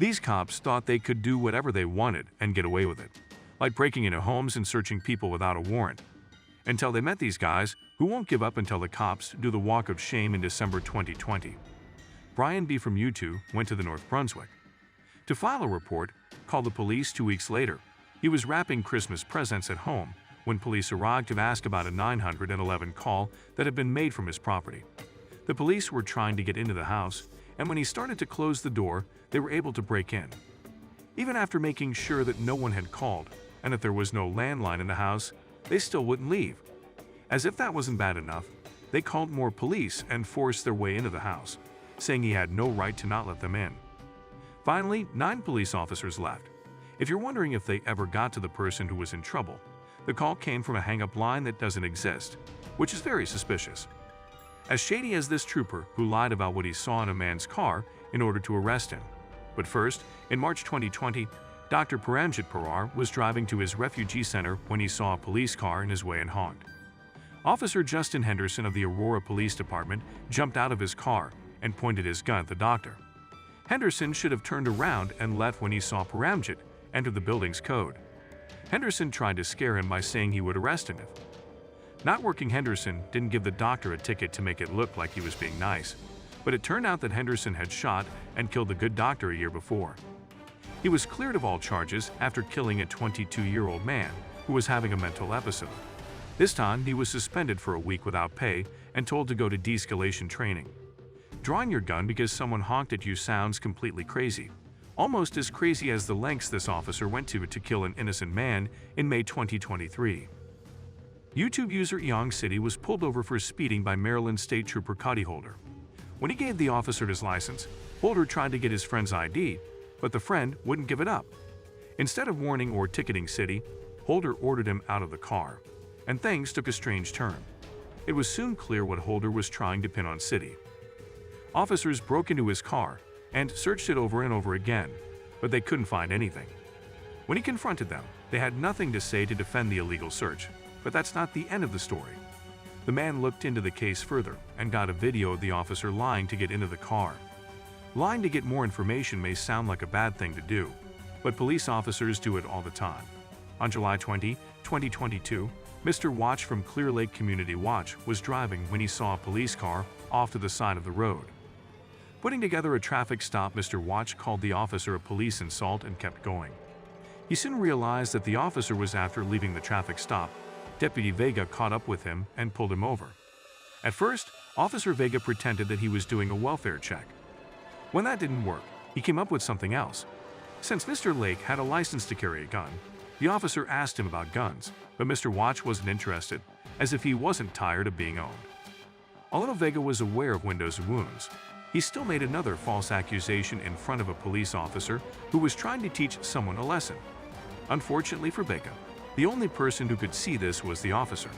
These cops thought they could do whatever they wanted and get away with it, like breaking into homes and searching people without a warrant. Until they met these guys who won't give up until the cops do the walk of shame in December 2020. Brian B. from U2 went to the North Brunswick to file a report, called the police 2 weeks later. He was wrapping Christmas presents at home when police arrived to ask about a 911 call that had been made from his property. The police were trying to get into the house, and when he started to close the door, they were able to break in. Even after making sure that no one had called and that there was no landline in the house, they still wouldn't leave. As if that wasn't bad enough, they called more police and forced their way into the house, saying he had no right to not let them in. Finally, 9 police officers left. If you're wondering if they ever got to the person who was in trouble, the call came from a hang-up line that doesn't exist, which is very suspicious. As shady as this trooper who lied about what he saw in a man's car in order to arrest him. But first, in March 2020, Dr. Paramjit Parar was driving to his refugee center when he saw a police car in his way and honked. Officer Justin Henderson of the Aurora Police Department jumped out of his car and pointed his gun at the doctor. Henderson should have turned around and left when he saw Paramjit enter the building's code. Henderson tried to scare him by saying he would arrest him if. Not working, Henderson didn't give the doctor a ticket to make it look like he was being nice, but it turned out that Henderson had shot and killed the good doctor a year before. He was cleared of all charges after killing a 22-year-old man who was having a mental episode. This time, he was suspended for a week without pay and told to go to de-escalation training. Drawing your gun because someone honked at you sounds completely crazy, almost as crazy as the lengths this officer went to kill an innocent man in May 2023. YouTube user Young City was pulled over for speeding by Maryland State Trooper Cuddy Holder. When he gave the officer his license, Holder tried to get his friend's ID, but the friend wouldn't give it up. Instead of warning or ticketing City, Holder ordered him out of the car, and things took a strange turn. It was soon clear what Holder was trying to pin on City. Officers broke into his car and searched it over and over again, but they couldn't find anything. When he confronted them, they had nothing to say to defend the illegal search, but that's not the end of the story. The man looked into the case further and got a video of the officer lying to get into the car. Lying to get more information may sound like a bad thing to do, but police officers do it all the time. On July 20, 2022, Mr. Watch from Clear Lake Community Watch was driving when he saw a police car off to the side of the road. Putting together a traffic stop, Mr. Watch called the officer a police insult and kept going. He soon realized that the officer was after leaving the traffic stop. Deputy Vega caught up with him and pulled him over. At first, Officer Vega pretended that he was doing a welfare check. When that didn't work, he came up with something else. Since Mr. Lake had a license to carry a gun, the officer asked him about guns, but Mr. Watch wasn't interested, as if he wasn't tired of being owned. Although Vega was aware of Windows wounds, he still made another false accusation in front of a police officer who was trying to teach someone a lesson. Unfortunately for Vega, the only person who could see this was the officer.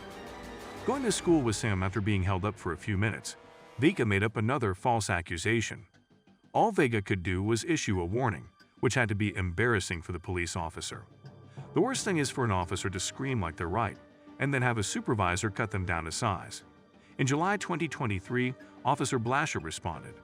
Going to school with Sam after being held up for a few minutes, Vega made up another false accusation. All Vega could do was issue a warning, which had to be embarrassing for the police officer. The worst thing is for an officer to scream like they're right, and then have a supervisor cut them down to size. In July 2023, Officer Blasher responded.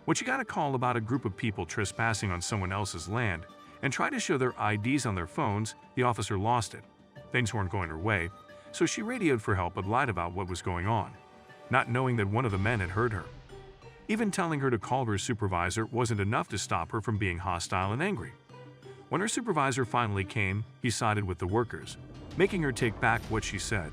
When she got a call about a group of people trespassing on someone else's land and tried to show their IDs on their phones, the officer lost it. Things weren't going her way, so she radioed for help but lied about what was going on, not knowing that one of the men had heard her. Even telling her to call her supervisor wasn't enough to stop her from being hostile and angry. When her supervisor finally came, he sided with the workers, making her take back what she said.